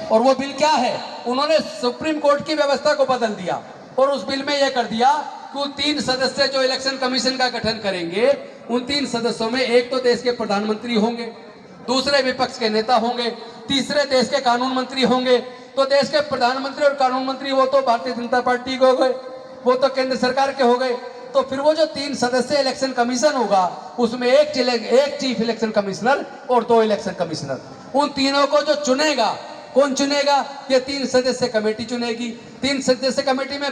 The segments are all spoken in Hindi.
और वो बिल क्या है, उन्होंने सुप्रीम कोर्ट की व्यवस्था को बदल दिया और उस बिल में यह कर दिया कि उन 3 सदस्य जो इलेक्शन कमीशन का गठन करेंगे, उन 3 सदस्यों में एक तो देश के प्रधानमंत्री होंगे, दूसरे विपक्ष के नेता होंगे, तीसरे देश के कानून मंत्री होंगे। तो देश के प्रधानमंत्री और कानून मंत्री वो तो भारतीय जनता पार्टी के हो गए, वो तो केंद्र सरकार के हो गए। तो फिर वो जो 3 सदस्य इलेक्शन कमीशन होगा, उसमें एक चीफ इलेक्शन कमिश्नर और 2 इलेक्शन कमिश्नर, उन तीनों को जो चुनेगा, कौन चुनेगा? ये 3 सदस्य कमेटी चुनेगी। 3 सदस्य कमेटी में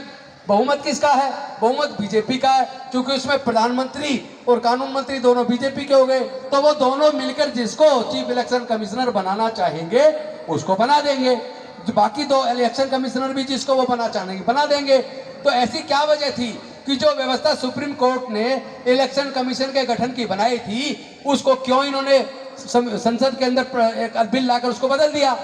बहुमत किसका है? बहुमत बीजेपी का है, क्योंकि उसमें प्रधानमंत्री और कानून मंत्री दोनों बीजेपी के हो गए। तो वो दोनों मिलकर जिसको चीफ इलेक्शन कमिश्नर बनाना चाहेंगे उसको बना देंगे, बाकी 2 इलेक्शन कमिश्नर भी जिसको वो बना देंगे। तो ऐसी क्या वजह थी कि जो व्यवस्था सुप्रीम कोर्ट ने इलेक्शन कमीशन के गठन की बनाई थी, उसको क्यों इन्होंने संसद के अंदर एक बिल लाकर उसको बदल दिया?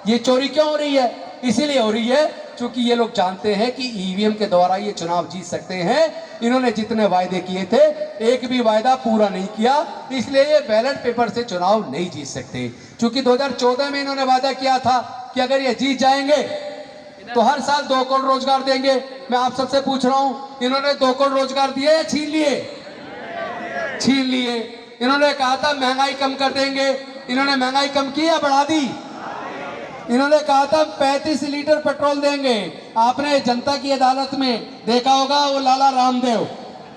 ये चोरी क्यों हो रही है? इसीलिए हो रही है क्योंकि ये लोग जानते हैं कि ईवीएम के द्वारा ये चुनाव जीत सकते हैं। इन्होंने जितने वायदे किए थे, एक भी वायदा पूरा नहीं किया, इसलिए ये बैलेट पेपर से चुनाव नहीं जीत सकते। क्योंकि 2014 में इन्होंने वादा किया था कि अगर ये जीत जाएंगे तो हर साल 2 करोड़ रोजगार देंगे। मैं आप सबसे पूछ रहा हूं, इन्होंने 2 करोड़ रोजगार दिए या छीन लिए? छीन लिए। इन्होंने कहा था महंगाई कम कर देंगे, इन्होंने महंगाई कम की या बढ़ा दी? इन्होंने कहा था 35 लीटर पेट्रोल देंगे। आपने जनता की अदालत में देखा होगा, वो लाला रामदेव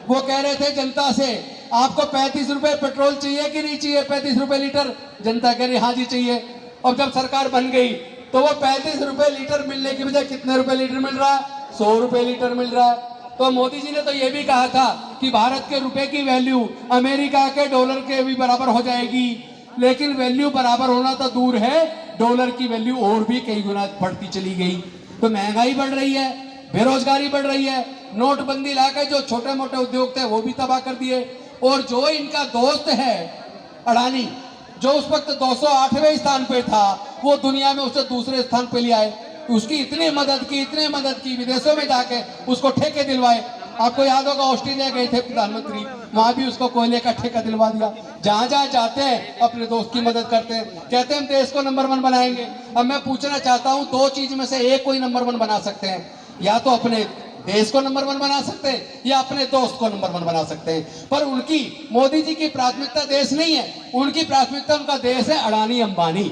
वो कह रहे थे जनता से, आपको 35 रुपए पेट्रोल चाहिए कि नहीं चाहिए? 35 रुपए लीटर। जनता कह रही हाँ जी चाहिए। और जब सरकार बन गई तो वो 35 रुपए लीटर मिलने की बजाय कितने रुपए लीटर मिल रहा है? 100 रुपए लीटर मिल रहा है। तो मोदी जी ने तो ये भी कहा था कि भारत के रुपए की वैल्यू अमेरिका के डॉलर के भी बराबर हो जाएगी, लेकिन वैल्यू बराबर होना तो दूर है, डॉलर की वैल्यू और भी कई गुना बढ़ती चली गई। तो महंगाई बढ़ रही है, बेरोजगारी बढ़ रही है, नोटबंदी लाकर जो छोटे मोटे उद्योग थे वो भी तबाह कर दिए। और जो इनका दोस्त है अडानी, जो उस वक्त 208वें स्थान पे था, वो दुनिया में उसे दूसरे स्थान पे ले आए। उसकी इतनी मदद की, विदेशों में जाके उसको ठेके दिलवाए। आपको याद होगा ऑस्ट्रेलिया गए थे प्रधानमंत्री, वहां भी उसको कोयले का ठेका दिलवा दिया। जहां जहां जाते हैं अपने दोस्त की मदद करते हैं, कहते हैं हम देश को नंबर 1 बनाएंगे। अब मैं पूछना चाहता हूं, 2 चीज में से एक कोई नंबर 1 बना सकते हैं, या तो अपने देश को नंबर 1 बना सकते हैं या अपने दोस्त को नंबर 1 बना सकते हैं। पर उनकी, मोदी जी की प्राथमिकता देश नहीं है, उनकी प्राथमिकता उनका देश है अडानी अंबानी।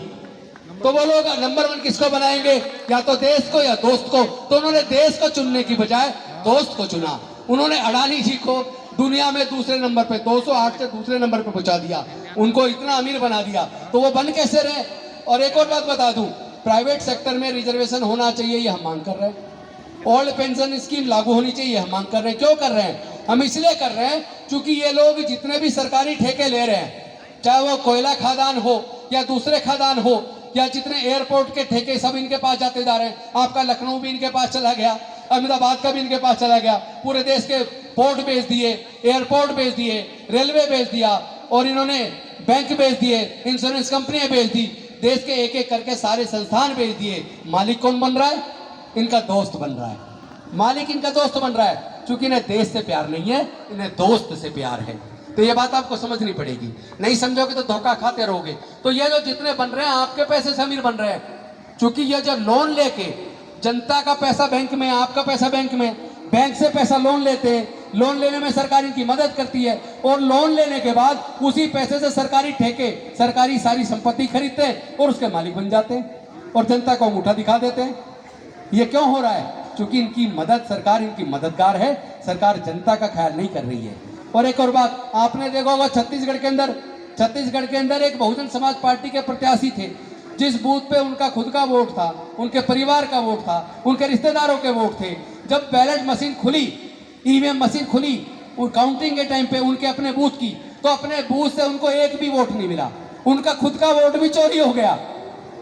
तो वो लोग नंबर 1 किसको बनाएंगे? या तो देश को या दोस्त को। तो उन्होंने देश को चुनने की बजाय दोस्त को चुना। उन्होंने अडानी जी को दुनिया में दूसरे नंबर पे, 208 से दूसरे नंबर पे पहुंचा दिया, उनको इतना अमीर बना दिया। तो वो बन कैसे रहे? और एक और बात बता दूं, प्राइवेट सेक्टर में रिजर्वेशन होना चाहिए, ये हम मांग कर रहे हैं। ओल्ड पेंशन स्कीम लागू होनी चाहिए, हम मांग कर रहे हैं। क्यों कर रहे हैं? हम इसलिए कर रहे हैं क्योंकि ये लोग जितने भी सरकारी ठेके ले रहे हैं, चाहे वो कोयला खदान हो या दूसरे खदान हो, या जितने एयरपोर्ट के ठेके, सब इनके पास जाते जा रहे हैं। आपका लखनऊ भी इनके पास चला गया, अहमदाबाद का भी इनके पास चला गया। पूरे देश के पोर्ट बेच दिए, एयरपोर्ट बेच दिए, रेलवे बेच दिया, और इन्होंने बैंक बेच दिए, इंश्योरेंस कंपनियां बेच दी, देश के एक एक करके सारे संस्थान बेच दिए। मालिक कौन बन रहा है? इनका दोस्त बन रहा है। मालिक इनका दोस्त बन रहा है, क्योंकि इन्हें देश से प्यार नहीं है, इन्हें दोस्त से प्यार है। तो ये बात आपको समझनी पड़ेगी, नहीं समझोगे तो धोखा खाते रहोगे। तो ये जो जितने बन रहे हैं आपके पैसे से अमीर बन रहे हैं, क्योंकि ये जब लोन लेके, जनता का पैसा बैंक में, आपका पैसा बैंक में, बैंक से पैसा लोन लेते हैं, लोन लेने में सरकार इनकी मदद करती है, और लोन लेने के बाद उसी पैसे से सरकारी ठेके, सरकारी सारी संपत्ति खरीदते हैं और उसके मालिक बन जाते हैं, और जनता को अंगूठा दिखा देते हैं। ये क्यों हो रहा है? क्योंकि इनकी मदद, सरकार इनकी मददगार है, सरकार जनता का ख्याल नहीं कर रही है। और एक और बात आपने देखा होगा, छत्तीसगढ़ के अंदर एक बहुजन समाज पार्टी के प्रत्याशी थे, जिस बूथ पे उनका खुद का वोट था, उनके परिवार का वोट था, उनके रिश्तेदारों के वोट थे, जब बैलेट मशीन खुली, ईवीएम मशीन खुली, काउंटिंग के टाइम पे उनके अपने बूथ की, तो अपने बूथ से उनको एक भी वोट नहीं मिला, उनका खुद का वोट भी चोरी हो गया।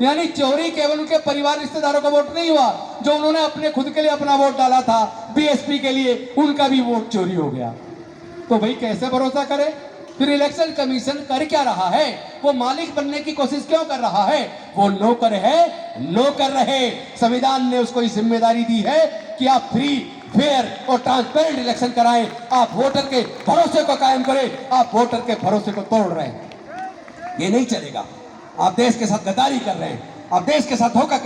यानी चोरी केवल उनके परिवार रिश्तेदारों का वोट नहीं हुआ, जो उन्होंने अपने खुद के लिए अपना वोट डाला था बीएसपी के लिए, उनका भी वोट चोरी हो गया। तो भाई कैसे भरोसा करे? फिर इलेक्शन कमीशन कर क्या रहा है? वो मालिक बनने की कोशिश क्यों कर रहा है? वो नौकर है, नौकर रहे। संविधान ने उसको ये जिम्मेदारी दी है कि आप फ्री, फेयर और ट्रांसपेरेंट इलेक्शन कराएं, आप वोटर के भरोसे को कायम करें। आप वोटर के भरोसे को तोड़ रहे हैं, ये नहीं चलेगा। आप देश के साथ गद्दारी कर रहे हैं, आप देश के साथ धोखा कर